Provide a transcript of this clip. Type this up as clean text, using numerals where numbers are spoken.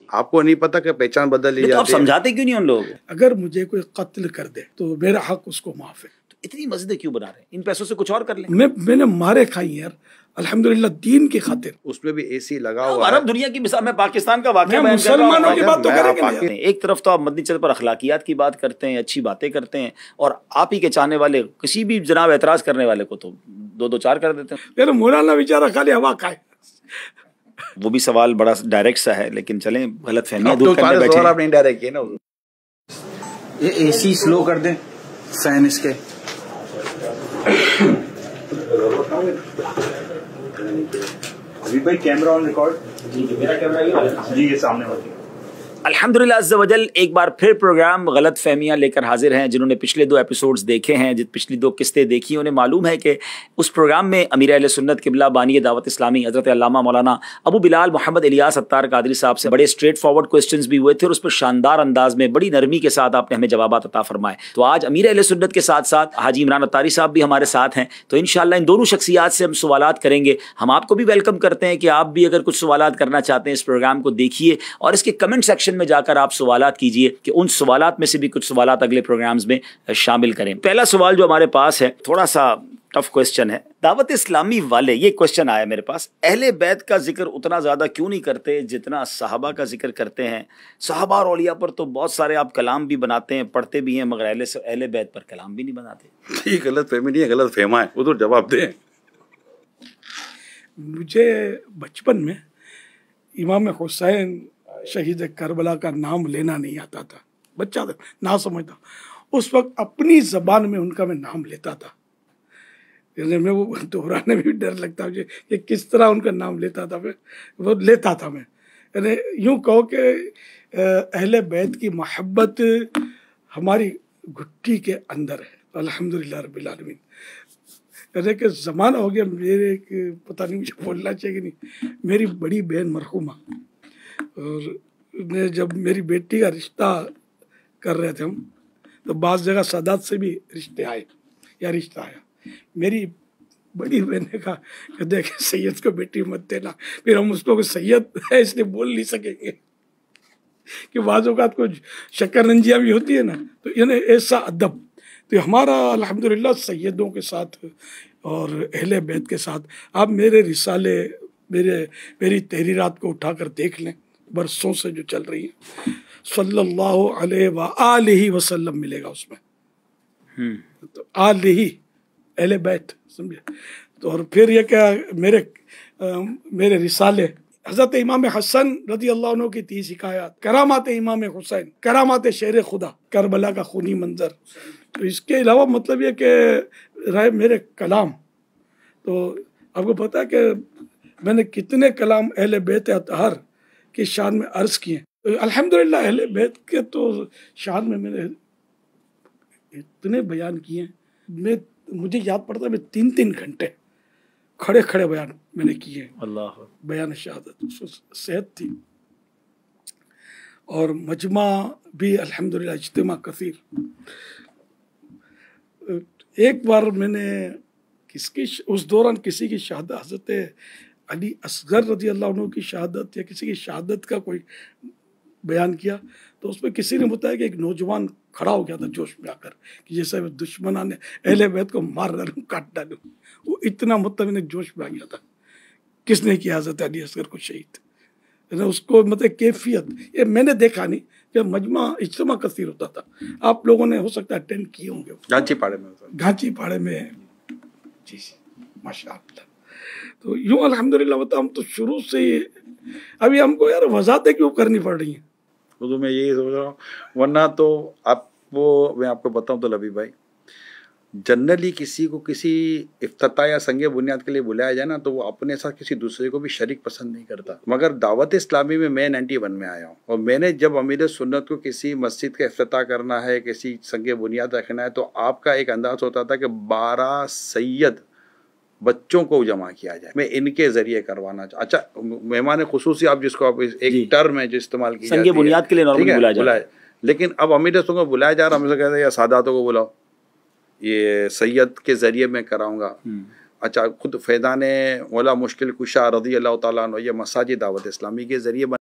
آپ کو نہیں پتا کہ پہچان بدل لی تو آپ جاتی ہے؟ سمجھاتے کیوں نہیں ان لوگوں کو؟ اگر مجھے کوئی قتل کر دے تو میرا حق اس کو معاف ہے. تو اتنی مسجدیں کیوں بنا رہے ہیں؟ ان پیسوں سے کچھ اور کر لیں. میں نے مارے کھائی یار الحمدللہ دین کی خاطر. اس میں بھی اے سی لگا ہوا ہے. عرب دنیا کی مثال، میں پاکستان کا واقعہ میں بیان کر رہا ہوں. مسلمانوں کی بات تو میں کریں آپ گے نہیں. ایک طرف تو آپ مدنی چینل پر اخلاقیات کی بات کرتے ہیں، اچھی باتیں کرتے ہیں، اور آپ ہی کے چاہنے والے کسی بھی جناب اعتراض کرنے والے کو تو دو چار کر دیتے ہیں. میرا مولانا بیچارہ خالی ہوا کھائے. وہ بھی سوال بڑا ڈائریکٹ سا ہے، لیکن چلیں غلط فہمیاں اب تو دور کرنے سارے بیٹھے سوال ہیں. آپ نے انڈائریکٹ کیے نا. یہ اے سی سلو کر دیں، فین اس کے. ابھی بھائی کیمرہ آن ریکارڈ. جی میرا کیمرہ جی یہ سامنے والی. الحمدللہ عز و جل ایک بار پھر پروگرام غلط فہمیاں لے کر حاضر ہیں. جنہوں نے پچھلے 2 ایپیسوڈز دیکھے ہیں، پچھلی 2 قسطیں دیکھی ہیں، انہیں معلوم ہے کہ اس پروگرام میں امیر اہل سنت قبلہ بانی دعوت اسلامی حضرت علامہ مولانا ابو بلال محمد الیاس اتار قادری صاحب سے بڑے اسٹریٹ فارورڈ کوسچنز بھی ہوئے تھے، اور اس پر شاندار انداز میں بڑی نرمی کے ساتھ آپ نے ہمیں جوابات عطا فرمائے. تو آج امیر اہل سنت کے ساتھ ساتھ حاجی عمران اتاری صاحب بھی ہمارے ساتھ ہیں. تو انشاءاللہ ان دونوں شخصیات سے ہم سوالات کریں گے. ہم آپ کو بھی ویلکم کرتے ہیں کہ آپ بھی اگر کچھ سوالات کرنا چاہتے ہیں اس پروگرام کو دیکھیے، اور اس کے کمنٹ سیکشن میں جا کر آپ سوالات کیجئے کہ ان سوالات میں سے بھی کچھ سوالات اگلے پروگرامز میں شامل کریں. پہلا سوال جو ہمارے پاس ہے تھوڑا سا ٹف کوسچن ہے. دعوت اسلامی والے، یہ کوسچن آیا میرے پاس، اہل بیت کا ذکر اتنا زیادہ کیوں نہیں کرتے جتنا صحابہ کا ذکر کرتے ہیں؟ صحابہ اور اولیاء پر تو بہت سارے آپ کلام بھی بناتے ہیں، پڑھتے بھی ہیں، مگر اہل بیت پر کلام بھی نہیں بناتے. یہ غلط فہمی نہیں ہے، غلط فہما ہے. وہ تو جواب دیں. مجھے بچپن میں امام حسین شہید کربلا کا نام لینا نہیں آتا تھا. بچہ تھا، نہ سمجھتا. اس وقت اپنی زبان میں ان کا میں نام لیتا تھا. میں وہ دہرانے میں بھی ڈر لگتا مجھے کہ کس طرح ان کا نام لیتا تھا. وہ لیتا تھا میں. یعنی یوں کہو کہ اہل بیت کی محبت ہماری گھٹی کے اندر ہے. الحمدللہ رب العالمین. یعنی کہ زمانہ ہو گیا میرے، پتہ نہیں مجھے بولنا چاہیے کہ نہیں، میری بڑی بہن مرحومہ، اور جب میری بیٹی کا رشتہ کر رہے تھے ہم، تو بعض جگہ سادات سے بھی رشتہ آیا. میری بڑی بہن نے کہا کہ دیکھ سید کو بیٹی مت دینا. پھر ہم اس کو سید ہے اس لیے بول نہیں سکیں گے کہ بعض اوقات کچھ شکر رنجیاں بھی ہوتی ہے نا. تو یعنی ایسا ادب تو ہمارا الحمدللہ سیدوں کے ساتھ اور اہل بیت کے ساتھ. آپ میرے رسالے، میری تحریرات کو اٹھا کر دیکھ لیں، برسوں سے جو چل رہی ہے، صلی اللہ علیہ وآلہ وسلم ملے گا اس میں. تو آلہ اہل بیت سمجھے. تو اور پھر یہ کہ میرے رسالے، حضرت امام حسن رضی اللہ عنہ کی 30 حکایات، کرامات امام حسین، کرامات شیر خدا، کربلا کا خونی منظر. تو اس کے علاوہ مطلب یہ کہ رہے میرے کلام، تو آپ کو پتہ ہے کہ میں نے کتنے کلام اہل بیت اطہار کی شان میں عرض کیے. الحمدللہ اہل بیت کے تو شان میں نے اتنے بیان کیے ہیں. مجھے یاد پڑتا ہے میں 3 گھنٹے کھڑے بیان میں نے کیے ہیں. اللہ بیان شہادت صحت تھی. اور مجمع بھی الحمدللہ، اجتماع کثیر. ایک بار میں نے اس دوران کسی کی شہادت، حضرت علی اصغر رضی اللہ عنہ کی شہادت یا کسی کی شہادت کا کوئی بیان کیا، تو اس میں کسی نے بتایا کہ ایک نوجوان کھڑا ہو گیا تھا جوش میں آ کر کہ جیسے دشمنان نے اہل بیت کو مار ڈالوں، کاٹ ڈالوں. وہ اتنا مطلب جوش میں آ گیا تھا. کس نے کیا حضرت علی اصغر کو شہید؟ اس کو مطلب کیفیت یہ میں نے دیکھا نہیں کہ مجمع اجتماع کثیر ہوتا تھا. آپ لوگوں نے ہو سکتا ہے اٹینڈ کیے ہوں گے. گھانچی پاڑے میں جی ماشاء اللہ. تو یوں الحمدللہ ہم تو شروع سے ہی، ابھی ہم کو یار وضاحتیں کیوں کرنی پڑ رہی ہیں. اردو میں یہی سوچ رہا ہوں. ورنہ تو میں آپ کو بتاؤں تو لبی بھائی، جنرلی کسی کو کسی افتتاح یا سنگ بنیاد کے لیے بلایا جائے نا تو وہ اپنے ساتھ کسی دوسرے کو بھی شریک پسند نہیں کرتا. مگر دعوت اسلامی میں 91 میں آیا ہوں، اور میں نے جب امیر سنت کو کسی مسجد کا افتتاح کرنا ہے، کسی سنگ بنیاد رکھنا ہے، تو آپ کا ایک انداز ہوتا تھا کہ 12 سید بچوں کو جمع کیا جائے، میں ان کے ذریعے کروانا اچھا مہمان خصوصی آپ جس کو آپ ایک ٹرم ہے جو استعمال کی جاتی ہے، سنگ بنیاد کے لیے نارملی بلایا جاتا ہے. لیکن اب امیر سنت کو بلایا جا رہا، ہم سے کہتے ہیں یا ساداتوں کو بلاؤ، یہ سید کے ذریعے میں کراؤں گا. اچھا خود فیضان مولا مشکل کشا رضی اللہ تعالیٰ عنہ یہ مساجد دعوت اسلامی کے ذریعے